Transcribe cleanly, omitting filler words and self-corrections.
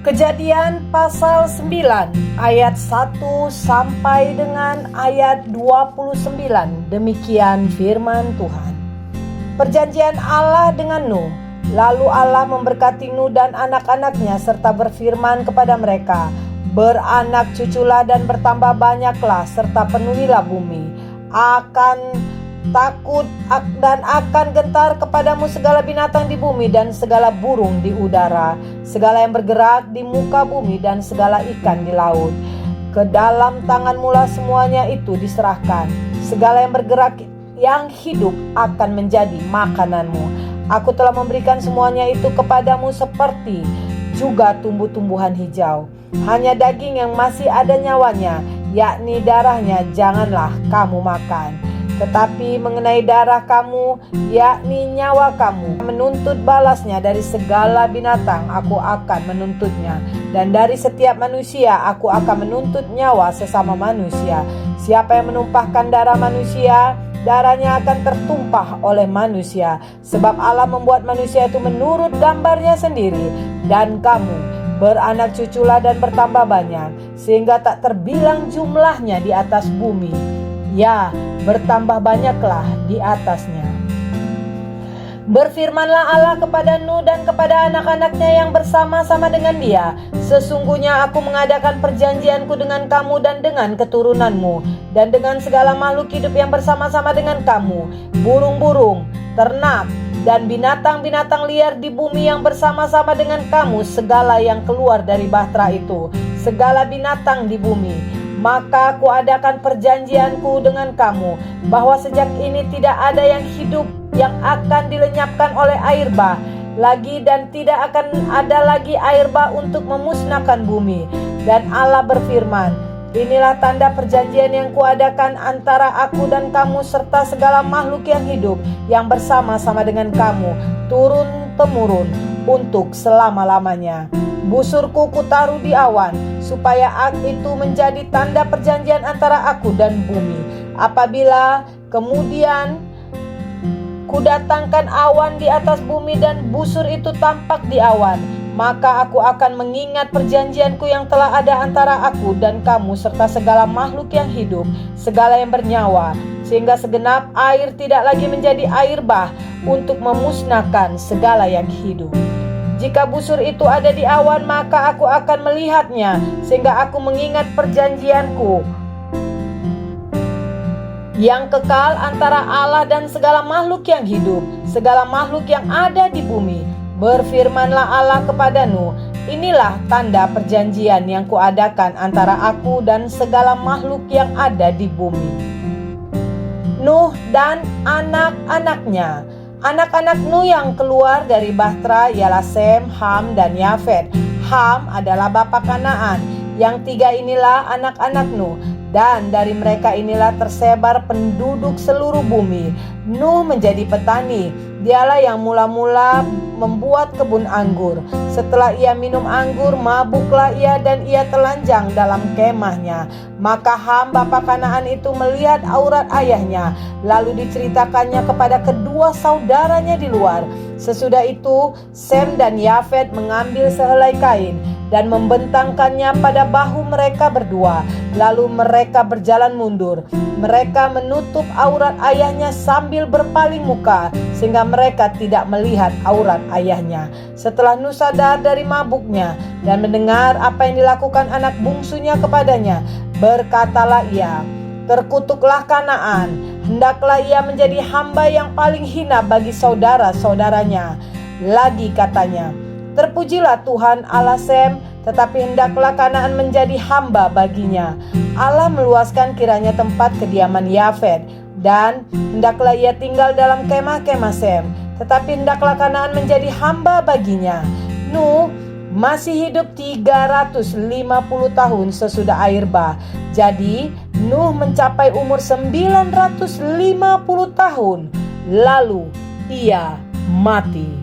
Kejadian pasal 9 ayat 1 sampai dengan ayat 29. Demikian firman Tuhan. Perjanjian Allah dengan Nuh. Lalu Allah memberkati Nuh dan anak-anaknya serta berfirman kepada mereka, beranak cuculah dan bertambah banyaklah serta penuhilah bumi. Akan takut dan akan gentar kepadamu segala binatang di bumi dan segala burung di udara, segala yang bergerak di muka bumi dan segala ikan di laut. Ke dalam tanganmulah semuanya itu diserahkan. Segala yang bergerak yang hidup akan menjadi makananmu. Aku telah memberikan semuanya itu kepadamu seperti juga tumbuh-tumbuhan hijau. Hanya daging yang masih ada nyawanya, yakni darahnya, janganlah kamu makan. Tetapi mengenai darah kamu, yakni nyawa kamu, menuntut balasnya dari segala binatang, aku akan menuntutnya. Dan dari setiap manusia, aku akan menuntut nyawa sesama manusia. Siapa yang menumpahkan darah manusia, darahnya akan tertumpah oleh manusia. Sebab Allah membuat manusia itu menurut gambarnya sendiri. Dan kamu beranak cuculah dan bertambah banyak, sehingga tak terbilang jumlahnya di atas bumi. Ya, bertambah banyaklah di atasnya. Berfirmanlah Allah kepada Nuh dan kepada anak-anaknya yang bersama-sama dengan dia, sesungguhnya aku mengadakan perjanjianku dengan kamu dan dengan keturunanmu, dan dengan segala makhluk hidup yang bersama-sama dengan kamu, burung-burung, ternak, dan binatang-binatang liar di bumi yang bersama-sama dengan kamu, segala yang keluar dari bahtera itu, segala binatang di bumi. Maka aku adakan perjanjianku dengan kamu, bahwa sejak ini tidak ada yang hidup yang akan dilenyapkan oleh air bah lagi, dan tidak akan ada lagi air bah untuk memusnahkan bumi. Dan Allah berfirman, inilah tanda perjanjian yang kuadakan antara aku dan kamu serta segala makhluk yang hidup yang bersama-sama dengan kamu, turun-temurun untuk selama-lamanya. Busurku kutaruh di awan, supaya itu menjadi tanda perjanjian antara aku dan bumi. Apabila kemudian kudatangkan awan di atas bumi dan busur itu tampak di awan, maka aku akan mengingat perjanjianku yang telah ada antara aku dan kamu serta segala makhluk yang hidup, segala yang bernyawa, sehingga segenap air tidak lagi menjadi air bah untuk memusnahkan segala yang hidup. Jika busur itu ada di awan, maka aku akan melihatnya, sehingga aku mengingat perjanjianku yang kekal antara Allah dan segala makhluk yang hidup, segala makhluk yang ada di bumi. Berfirmanlah Allah kepada Nuh, inilah tanda perjanjian yang kuadakan antara aku dan segala makhluk yang ada di bumi. Nuh dan anak-anaknya. Anak-anak Nuh yang keluar dari bahtera ialah Sem, Ham, dan Yafet. Ham adalah bapa Kanaan. Yang tiga inilah anak-anak Nuh, dan dari mereka inilah tersebar penduduk seluruh bumi. Nuh menjadi petani. Dialah yang mula-mula membuat kebun anggur. Setelah ia minum anggur, mabuklah ia dan ia telanjang dalam kemahnya. Maka Ham bapa Kanaan itu melihat aurat ayahnya, lalu diceritakannya kepada kedua saudaranya di luar. Sesudah itu Sem dan Yafet mengambil sehelai kain dan membentangkannya pada bahu mereka berdua. Lalu mereka berjalan mundur. Mereka menutup aurat ayahnya sambil berpaling muka, sehingga mereka tidak melihat aurat ayahnya. Setelah Nuh sadar dari mabuknya dan mendengar apa yang dilakukan anak bungsunya kepadanya, berkatalah ia, terkutuklah Kanaan, hendaklah ia menjadi hamba yang paling hina bagi saudara-saudaranya. Lagi katanya, terpujilah Tuhan Allah Sem, tetapi hendaklah Kanaan menjadi hamba baginya. Allah meluaskan kiranya tempat kediaman Yafet, dan hendaklah ia tinggal dalam kemah-kemah Sem, tetapi hendaklah Kanaan menjadi hamba baginya. Nuh masih hidup 350 tahun sesudah air bah. Jadi Nuh mencapai umur 950 tahun, lalu ia mati.